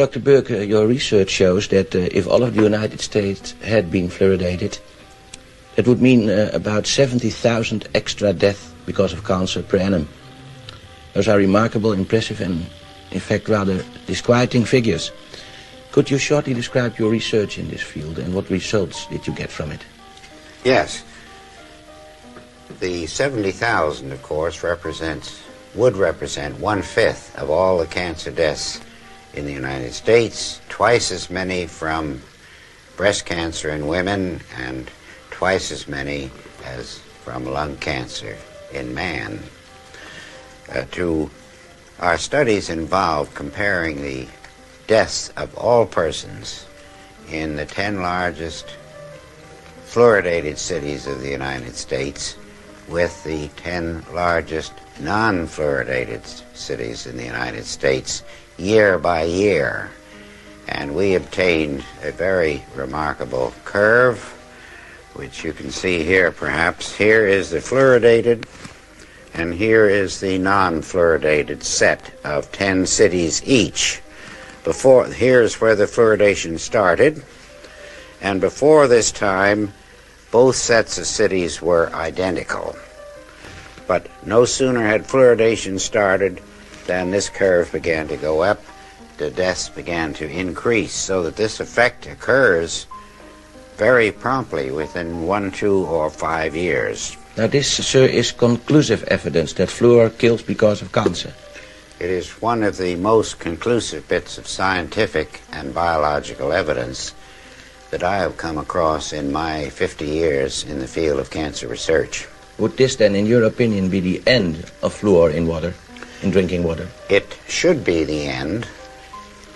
Dr. Burk, your research shows that if all of the United States had been fluoridated, that would mean about 70,000 extra deaths because of cancer per annum. Those are remarkable, impressive, and in fact rather disquieting figures. Could you shortly describe your research in this field and what results did you get from it? Yes. The 70,000, of course, would represent 1/5 of all the cancer deaths in the United States, twice as many from breast cancer in women, and twice as many as from lung cancer in man. Our studies involved comparing the deaths of all persons in the 10 largest fluoridated cities of the United States with the 10 largest non-fluoridated cities in the United States year by year. And we obtained a very remarkable curve, which you can see here perhaps. Here is the fluoridated, and here is the non-fluoridated set of 10 cities each. Here's where the fluoridation started, and before this time, both sets of cities were identical. But no sooner had fluoridation started than this curve began to go up, the deaths began to increase, so that this effect occurs very promptly within 1, 2, or 5 years. Now this, sir, is conclusive evidence that fluor kills because of cancer. It is one of the most conclusive bits of scientific and biological evidence that I have come across in my 50 years in the field of cancer research. Would this then, in your opinion, be the end of fluor in water, in drinking water? It should be the end,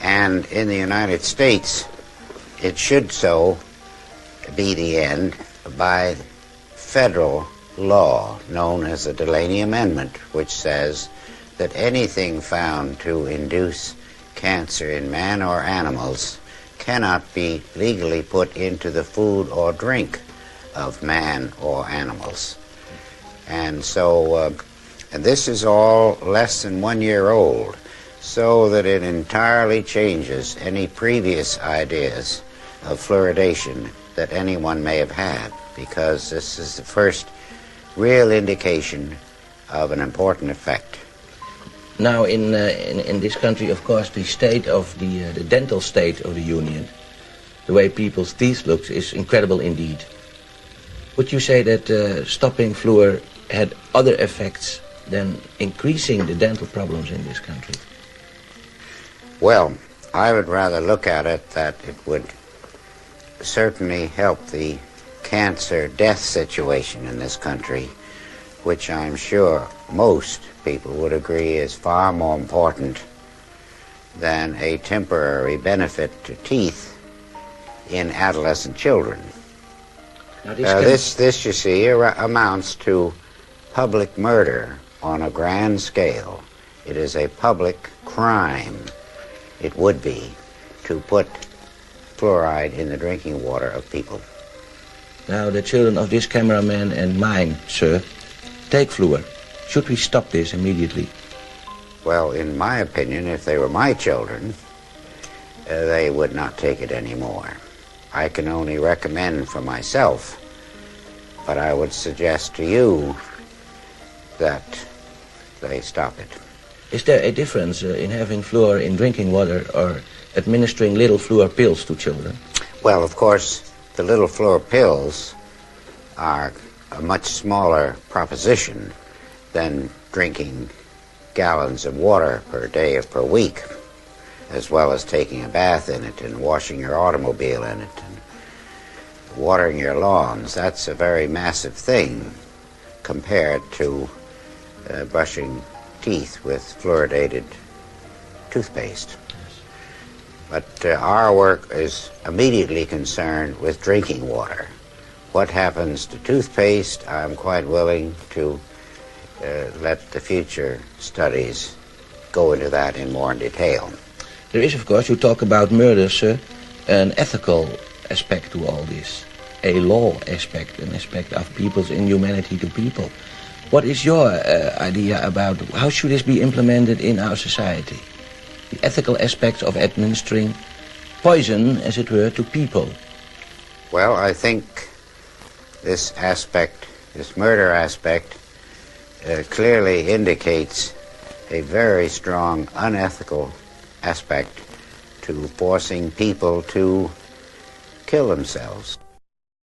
and in the United States, it should so be the end by federal law known as the Delaney Amendment, which says that anything found to induce cancer in man or animals cannot be legally put into the food or drink of man or animals. And so, and this is all less than 1 year old, so that it entirely changes any previous ideas of fluoridation that anyone may have had, because this is the first real indication of an important effect. Now, in this country, of course, the state of the dental state of the Union, the way people's teeth look, is incredible indeed. Would you say that stopping fluor had other effects than increasing the dental problems in this country? Well, I would rather look at it that it would certainly help the cancer death situation in this country, which I'm sure most people would agree is far more important than a temporary benefit to teeth in adolescent children. Now, this, you see, amounts to public murder on a grand scale. It is a public crime, it would be, to put fluoride in the drinking water of people. Now, the children of this cameraman and mine, sir, take fluor. Should we stop this immediately? Well, in my opinion, if they were my children, they would not take it anymore. I can only recommend for myself, but I would suggest to you that they stop it. Is there a difference in having fluor in drinking water or administering little fluor pills to children? Well, of course, the little fluor pills are a much smaller proposition than drinking gallons of water per day or per week, as well as taking a bath in it and washing your automobile in it and watering your lawns. That's a very massive thing compared to brushing teeth with fluoridated toothpaste. But our work is immediately concerned with drinking water. What happens to toothpaste, I'm quite willing to let the future studies go into that in more detail. There is, of course, you talk about murder, sir, an ethical aspect to all this, a law aspect, an aspect of people's inhumanity to people. What is your idea about how should this be implemented in our society? the ethical aspects of administering poison, as it were, to people? Well, I think this aspect, this murder aspect, clearly indicates a very strong unethical aspect to forcing people to kill themselves.